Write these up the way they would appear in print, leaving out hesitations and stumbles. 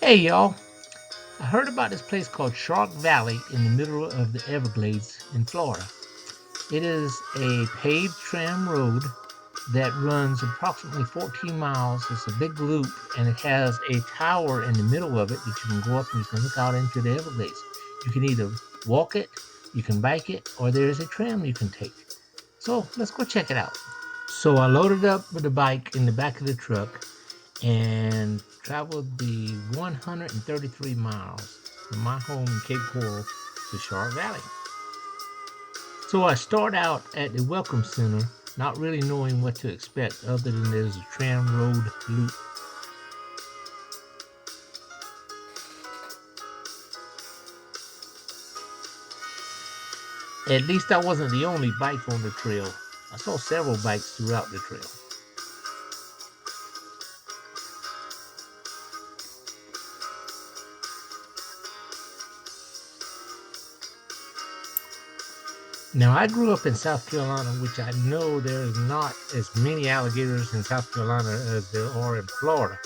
Hey y'all, I heard about this place called Shark Valley in the middle of the Everglades in Florida. It is a paved tram road that runs approximately 14 miles. It's a big loop and it has a tower in the middle of it that you can go up and you can look out into the Everglades. You can either walk it, you can bike it, or there is a tram you can take. So let's go check it out. So I loaded up with the bike in the back of the truck and traveled the 133 miles from my home in Cape Coral to Shark Valley. So I start out at the Welcome Center, not really knowing what to expect other than there's a tram road loop. At least I wasn't the only bike on the trail. I saw several bikes throughout the trail. Now, I grew up in South Carolina, which I know there's not as many alligators in South Carolina as there are in Florida.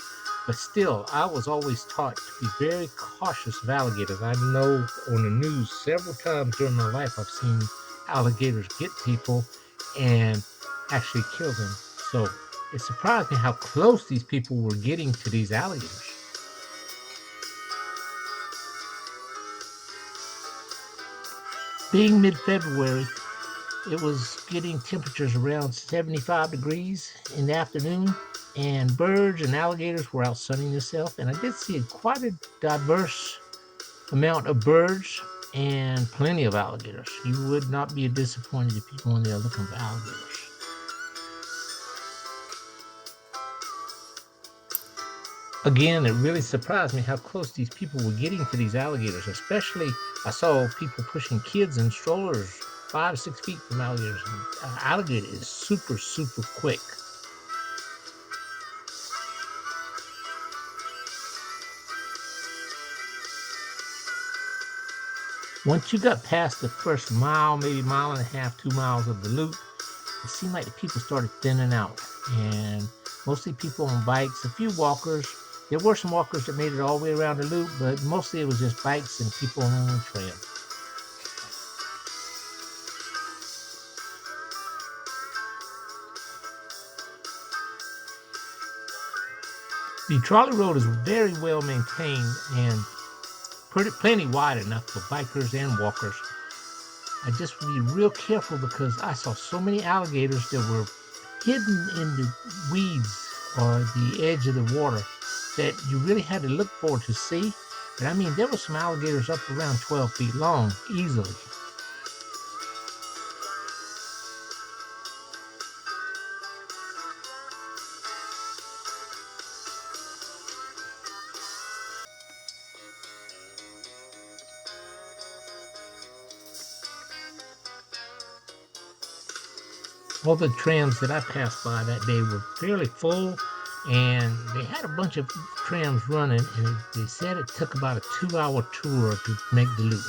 But still, I was always taught to be very cautious of alligators. I know on the news several times during my life I've seen alligators get people and actually kill them. So it surprised me how close these people were getting to these alligators. Being mid February, it was getting temperatures around 75 degrees in the afternoon, and birds and alligators were out sunning themselves. And I did see quite a diverse amount of birds and plenty of alligators. You would not be disappointed if you go in there looking for alligators. Again, it really surprised me how close these people were getting to these alligators. Especially, I saw people pushing kids in strollers 5 to 6 feet from alligators. And an alligator is super, super quick. Once you got past the first mile, maybe mile and a half, 2 miles of the loop, it seemed like the people started thinning out. And mostly people on bikes, a few walkers. There were some walkers that made it all the way around the loop, but mostly it was just bikes and people on the trail. The trolley road is very well maintained and plenty wide enough for bikers and walkers. I just be real careful because I saw so many alligators that were hidden in the weeds or the edge of the water that you really had to look for to see. But I mean, there were some alligators up around 12 feet long easily. All the trams that I passed by that day were fairly full, and they had a bunch of trams running, and they said it took about a 2 hour tour to make the loop.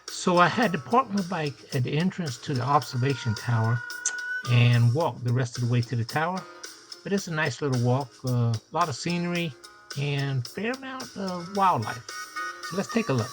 So I had to park my bike at the entrance to the observation tower and walk the rest of the way to the tower. But it's a nice little walk, a lot of scenery, and fair amount of wildlife. So let's take a look.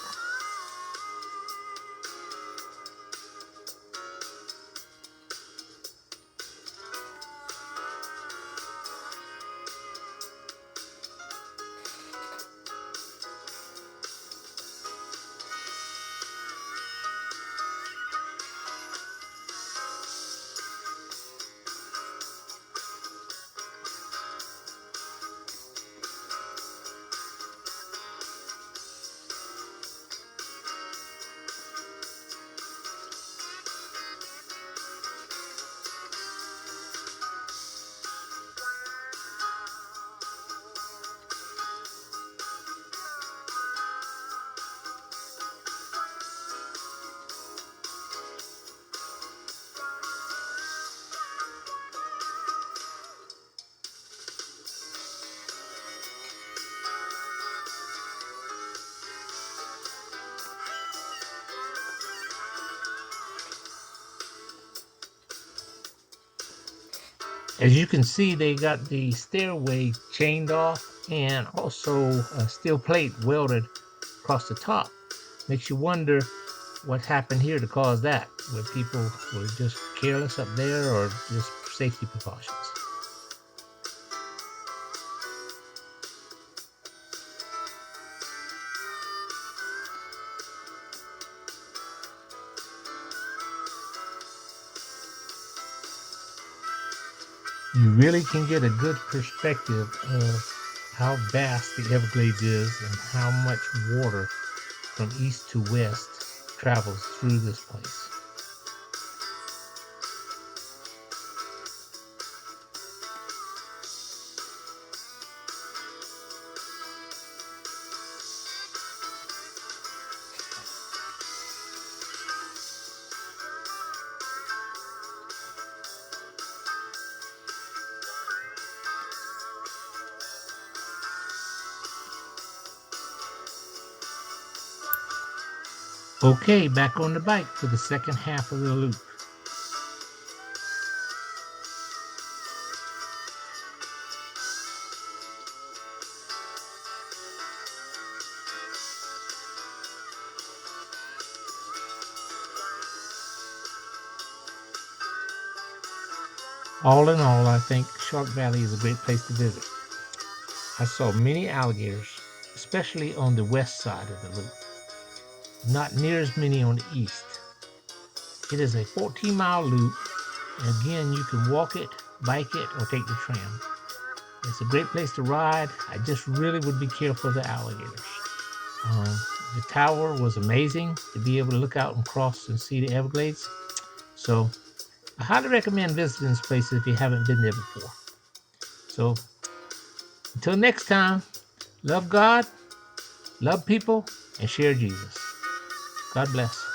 As you can see, they got the stairway chained off and also a steel plate welded across the top. Makes you wonder what happened here to cause that, where people were just careless up there or just safety precautions. You really can get a good perspective of how vast the Everglades is and how much water from east to west travels through this place. Okay, back on the bike for the second half of the loop. All in all, I think Shark Valley is a great place to visit. I saw many alligators, especially on the west side of the loop, not near as many on the east. It is a 14-mile loop, and again, you can walk it, bike it, or take the tram. It's a great place to ride. I just really would be careful of the alligators. Um, the tower was amazing to be able to look out and cross and see the Everglades. So I highly recommend visiting this place if you haven't been there before. So until next time, love God, love people, and share Jesus. God bless.